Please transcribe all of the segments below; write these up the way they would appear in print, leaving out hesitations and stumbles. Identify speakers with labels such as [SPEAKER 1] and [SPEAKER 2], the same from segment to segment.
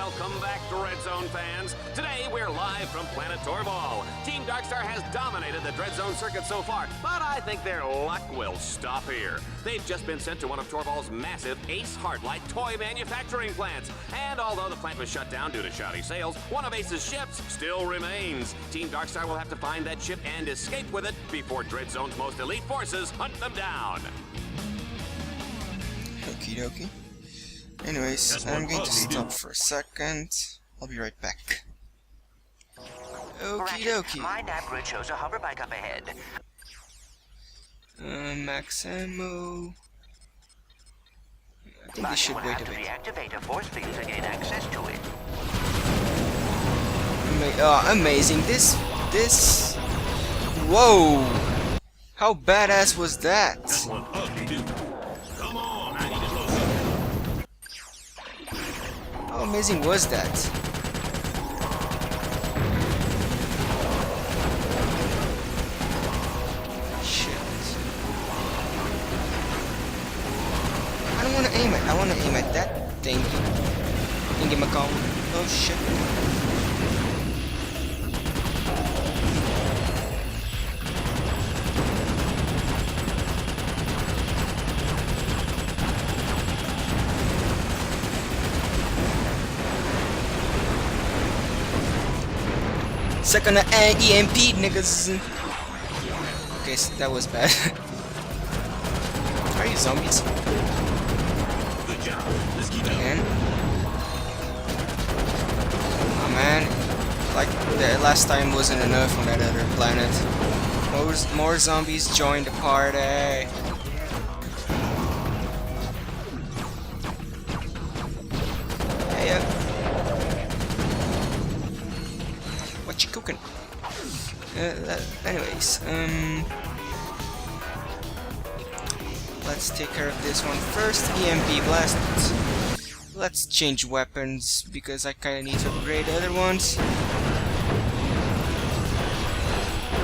[SPEAKER 1] Welcome back to Red Zone fans. Today we're live from planet Torval. Team Darkstar has dominated the Dread Zone circuit so far, but I think their luck will stop here. They've just been sent to one of Torval's massive Ace Heartlight toy manufacturing plants. And although the plant was shut down due to shoddy sales, one of Ace's ships still remains. Team Darkstar will have to find that ship and escape with it before Dread Zone's most elite forces hunt them down.
[SPEAKER 2] Okie dokie. Anyways, I'm going to stop for a second. I'll be right back. Okie dokie.
[SPEAKER 3] My nav grid shows a hover bike up ahead.
[SPEAKER 2] Max ammo. I think this should wait a bit.
[SPEAKER 3] Reactivate a force field to gain access to it.
[SPEAKER 2] Amazing. This. Whoa! How badass was that?
[SPEAKER 1] That's one ugly dude. Come on, I need to close up.
[SPEAKER 2] How amazing was that? Shit. I don't want to aim it. I want to aim at that thing. Thingy-macong. Oh shit. Second EMP, niggas. Okay, so that was bad. Are you zombies?
[SPEAKER 1] Good job. Let's keep it
[SPEAKER 2] Man. Oh man. Like the last time wasn't enough on that other planet. More zombies joined the party. Hey up. What you cooking? Anyways, let's take care of this one first. EMP blast. Let's change weapons because I kinda need to upgrade other ones.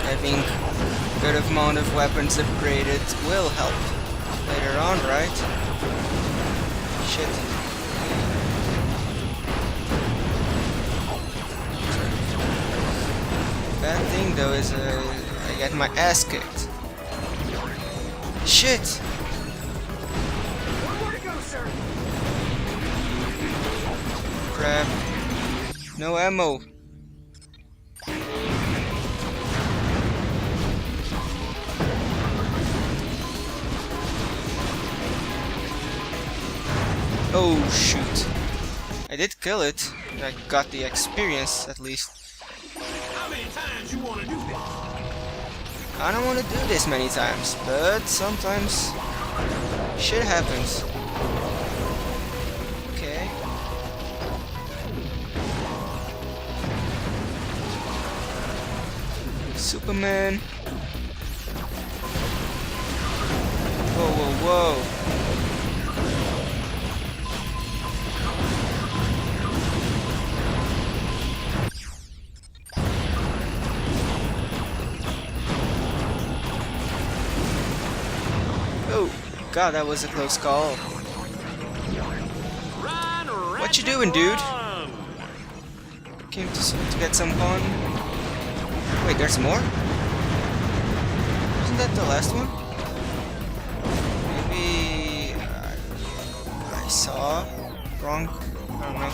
[SPEAKER 2] Having a good amount of weapons upgraded will help later on, right? Shit. Bad thing though is I get my ass kicked. Shit! Crap. No ammo. Oh shoot. I did kill it. I got the experience at least.
[SPEAKER 1] How many times you want to do this?
[SPEAKER 2] I don't want to do this many times, but sometimes shit happens. Okay. Superman. Whoa, whoa, whoa. Oh, God, that was a close call.
[SPEAKER 1] Run,
[SPEAKER 2] What you doing, dude?
[SPEAKER 1] run.
[SPEAKER 2] Came to get some fun. Wait, there's more? Isn't that the last one? Maybe I saw wrong. I don't know.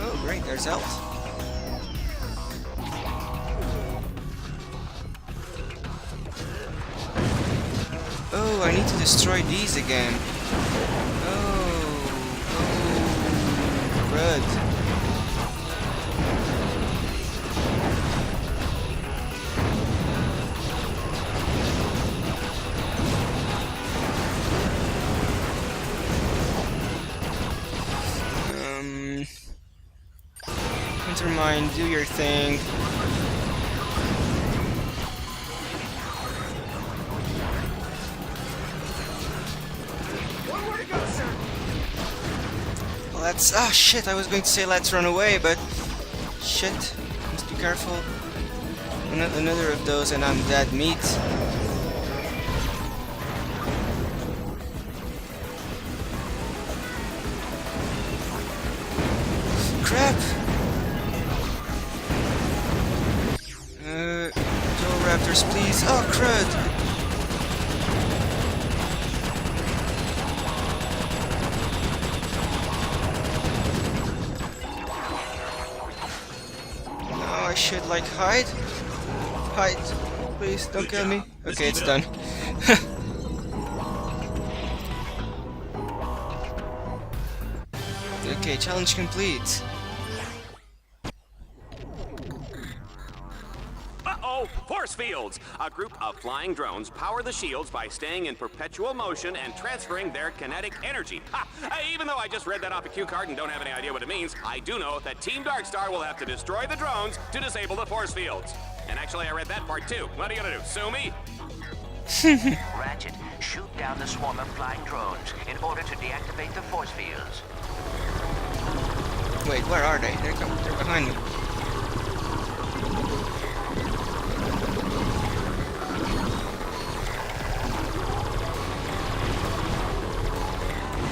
[SPEAKER 2] Oh, great, there's health. Oh, I need to destroy these again. Oh, red. Never mind, do your thing. Well, let's. Ah, shit, I was going to say let's run away, but. Shit. Must be careful. Another of those and I'm dead meat. crap! Go raptors, please! Oh crud! Now I should like hide? Hide! Please, don't kill me. Okay, it's done. Okay, challenge complete.
[SPEAKER 1] Uh-oh! Force fields! A group of flying drones power the shields by staying in perpetual motion and transferring their kinetic energy. Ha! Even though I just read that off a cue card and don't have any idea what it means, I do know that Team Darkstar will have to destroy the drones to disable the force fields. And actually, I read that part too. What are you gonna do, sue me?
[SPEAKER 3] Ratchet, shoot down the swarm of flying drones in order to deactivate the force fields.
[SPEAKER 2] Wait, where are they? They're behind me.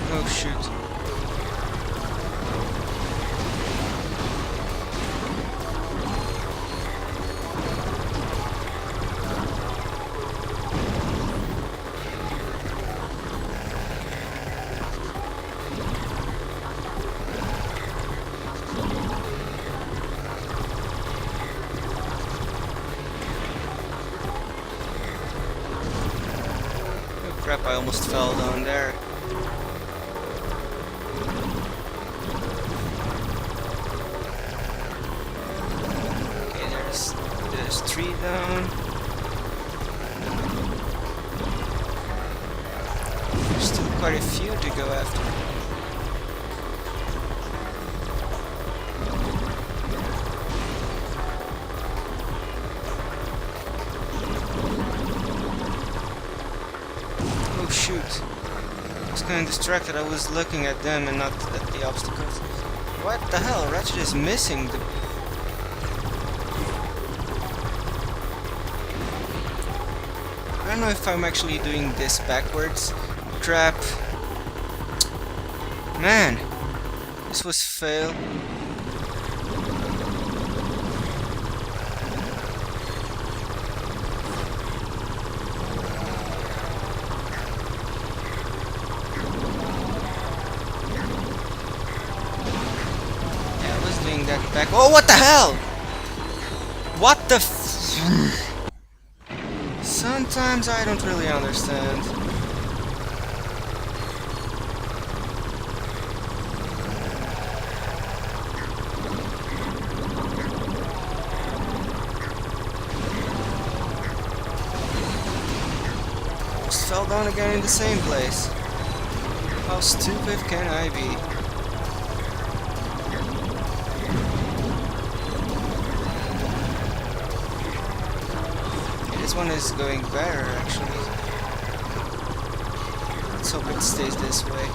[SPEAKER 2] Oh shoot. Oh crap, I almost fell down there. There's 3 down. There's still quite a few to go after. Oh shoot. I was kind of distracted. I was looking at them and not at the obstacles. What the hell? Ratchet is missing the... I don't know if I'm actually doing this backwards. Crap. Man, this was fail. Yeah, I was doing that back. Oh, what the hell? What the f... Sometimes I don't really understand. Almost fell down again in the same place. How stupid can I be? This one is going better, actually. Let's hope it stays this way.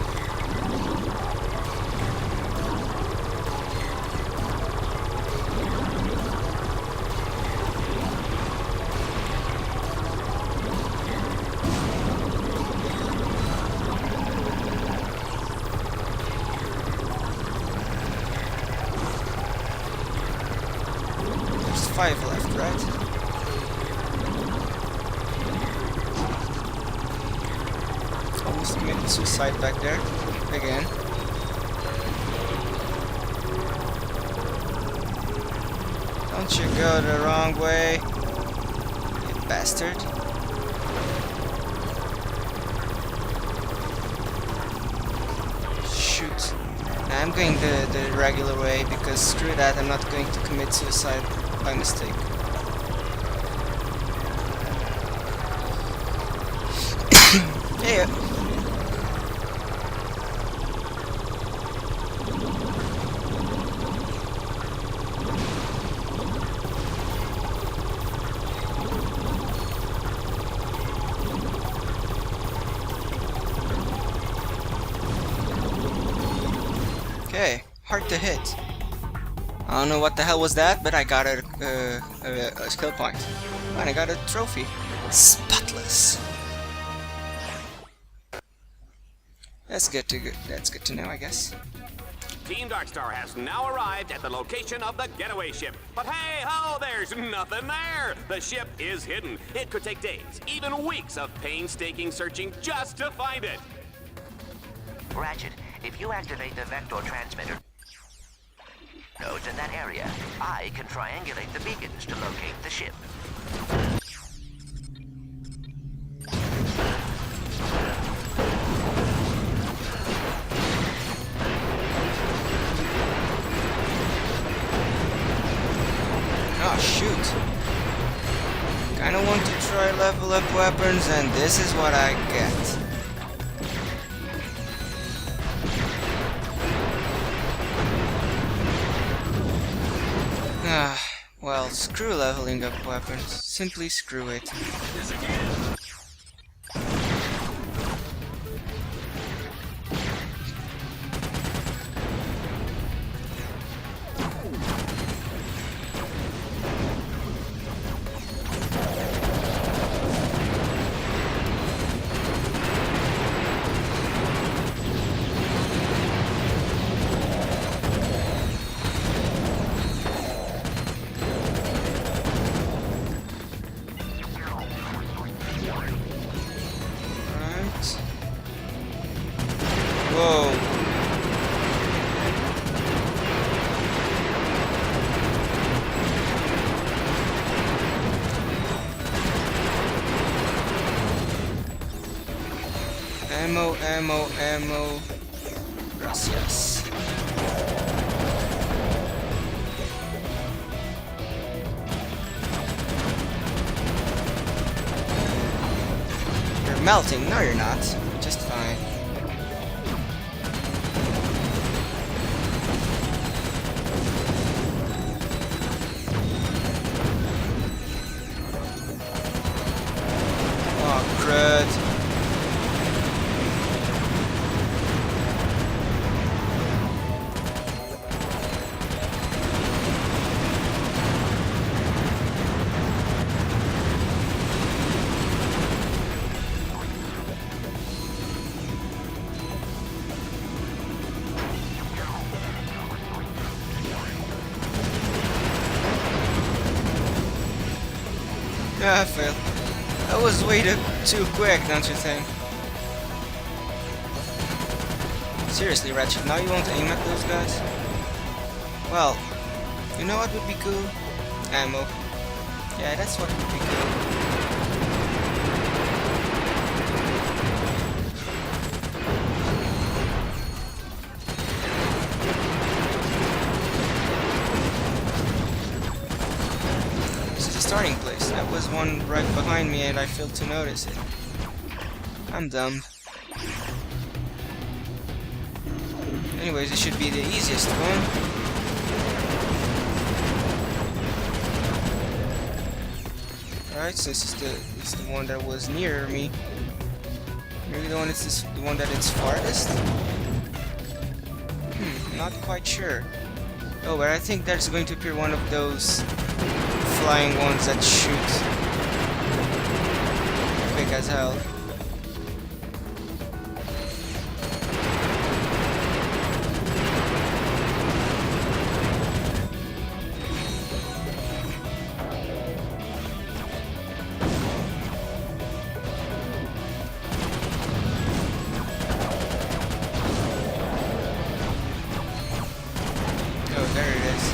[SPEAKER 2] There's 5 left, right? Almost committed suicide back there. Again. Don't you go the wrong way, you bastard. Shoot. I'm going the regular way because screw that, I'm not going to commit suicide by mistake. Yeah. Okay, hard to hit. I don't know what the hell was that, but I got a skill point. And I got a trophy. Spotless. That's good to know, I guess.
[SPEAKER 1] Team Darkstar has now arrived at the location of the getaway ship. But hey ho, there's nothing there. The ship is hidden. It could take days, even weeks of painstaking searching just to find it.
[SPEAKER 3] Ratchet, if you activate the vector transmitter nodes in that area, I can triangulate the beacons to locate the ship.
[SPEAKER 2] Oh shoot. Kinda want to try level up weapons, and this is what I get. Well, screw leveling up weapons. Simply screw it. Whoa. Ammo, ammo, ammo. Gracias. You're melting. No, you're not. Just fine. Crud. Yeah, I failed. That was way too quick, don't you think? Seriously, Ratchet, now you won't aim at those guys? Well, you know what would be cool? Ammo. Yeah, that's what would be cool. Starting place. That was one right behind me and I failed to notice it. I'm dumb. Anyways, it should be the easiest one. Alright, so this is the one that was nearer me. Maybe the one is the one that is farthest? Not quite sure. Oh, but I think there's going to appear one of those flying ones that shoot quick as hell. Oh, there it is.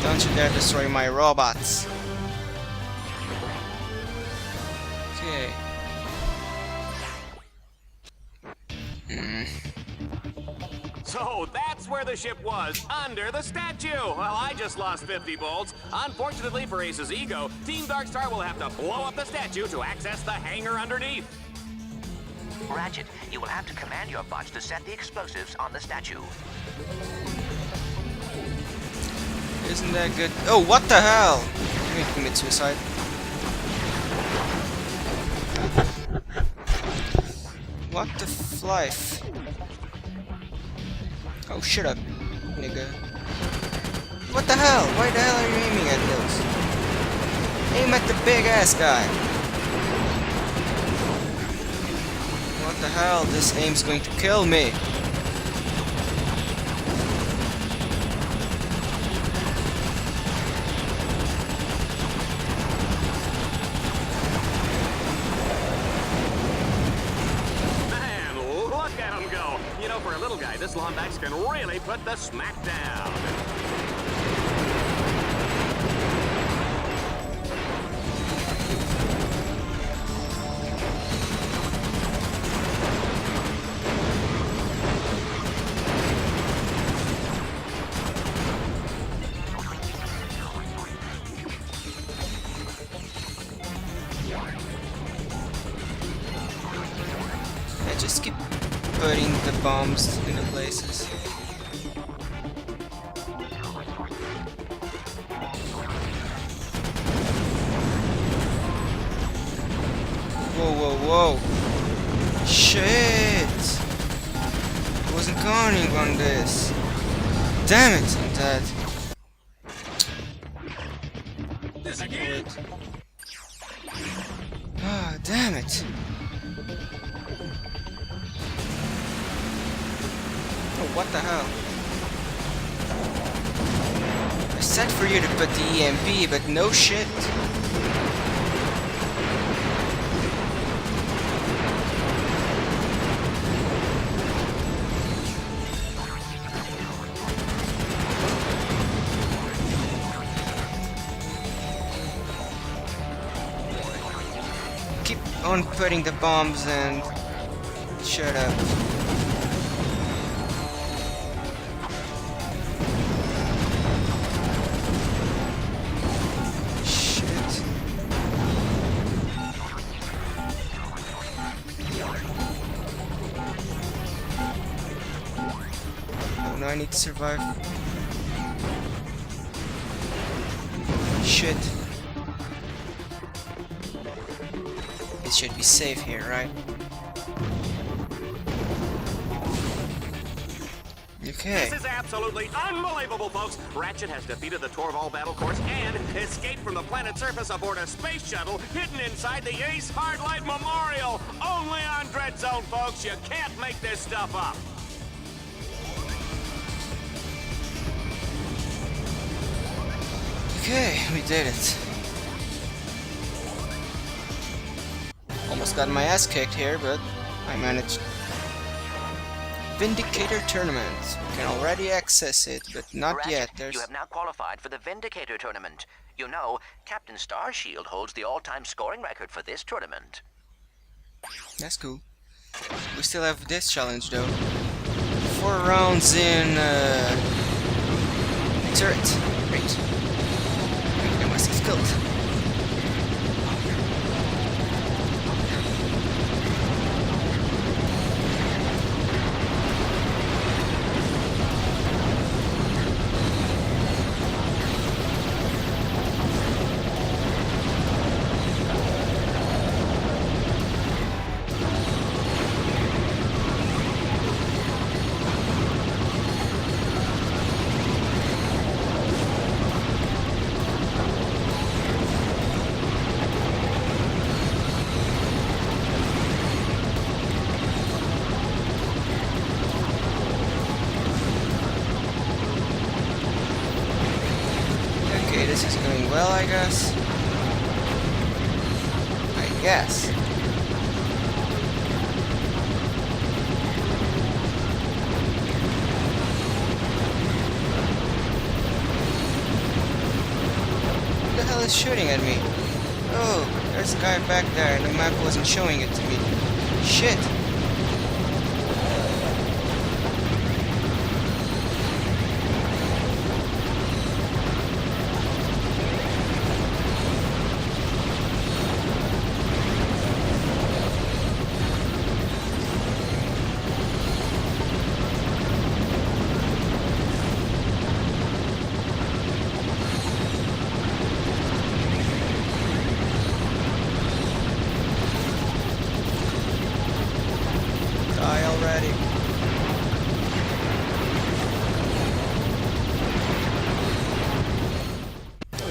[SPEAKER 2] Don't you dare destroy my robots. Okay.
[SPEAKER 1] So that's where the ship was, under the statue. Well, I just lost 50 volts. Unfortunately for Ace's ego, Team Darkstar will have to blow up the statue to access the hangar underneath.
[SPEAKER 3] Ratchet, you will have to command your bots to set the explosives on the statue.
[SPEAKER 2] Isn't that good? Oh, what the hell? I'm gonna commit suicide. What the life? Oh, shut up, nigga. What the hell? Why the hell are you aiming at those? Aim at the big ass guy. What the hell? This aim's going to kill me.
[SPEAKER 1] For a little guy, this Lombax can really put the smack down.
[SPEAKER 2] Yeah, just keep putting the bombs in the places. Whoa, whoa, whoa. Shit! I wasn't counting on this. Damn it, I'm dead.
[SPEAKER 1] This again.
[SPEAKER 2] Ah, damn it. Oh, what the hell? I said for you to put the EMP, but no shit. Keep on putting the bombs and shut up. I need to survive. Shit. It should be safe here, right? Okay.
[SPEAKER 1] This is absolutely unbelievable, folks. Ratchet has defeated the Torval battle course and escaped from the planet's surface aboard a space shuttle hidden inside the Ace Hardlight Memorial. Only on Dread Zone, folks. You can't make this stuff up.
[SPEAKER 2] Okay, we did it. Almost got my ass kicked here, but I managed. Vindicator Tournament. We can already access it, but not
[SPEAKER 3] Ratchet,
[SPEAKER 2] yet. There's...
[SPEAKER 3] You have now qualified for the Vindicator Tournament. You know, Captain Starshield holds the all-time scoring record for this tournament.
[SPEAKER 2] That's cool. We still have this challenge, though. 4 rounds in, turret. Great. I must have killed. This is going well, I guess. Who the hell is shooting at me? Oh, there's a guy back there and the map wasn't showing it to me. Shit!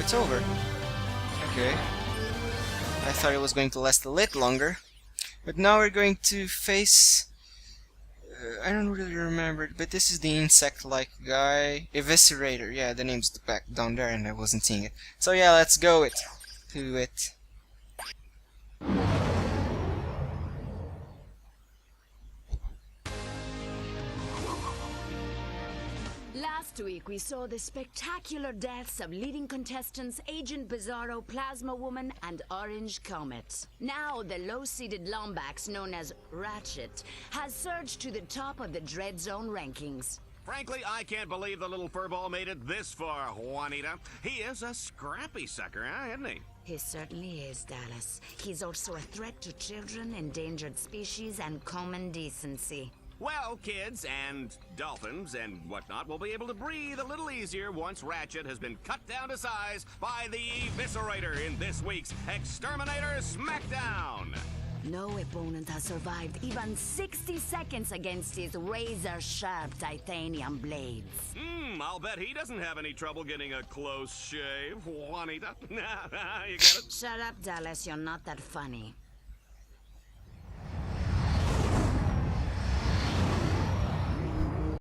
[SPEAKER 2] it's over. Okay. I thought it was going to last a little longer. But now we're going to face... I don't really remember, but this is the insect-like guy. Eviscerator, yeah, the name's back down there and I wasn't seeing it. So yeah, let's go to it.
[SPEAKER 4] Last week, we saw the spectacular deaths of leading contestants Agent Bizarro, Plasma Woman, and Orange Comet. Now, the low-seeded Lombax, known as Ratchet, has surged to the top of the Dread Zone rankings.
[SPEAKER 1] Frankly, I can't believe the little furball made it this far, Juanita. He is a scrappy sucker, huh, isn't he?
[SPEAKER 4] He certainly is, Dallas. He's also a threat to children, endangered species, and common decency.
[SPEAKER 1] Well, kids and dolphins and whatnot will be able to breathe a little easier once Ratchet has been cut down to size by the Eviscerator in this week's Exterminator Smackdown.
[SPEAKER 4] No opponent has survived even 60 seconds against his razor-sharp titanium blades.
[SPEAKER 1] I'll bet he doesn't have any trouble getting a close shave, Juanita. You get it?
[SPEAKER 4] Shut up, Dallas. You're not that funny.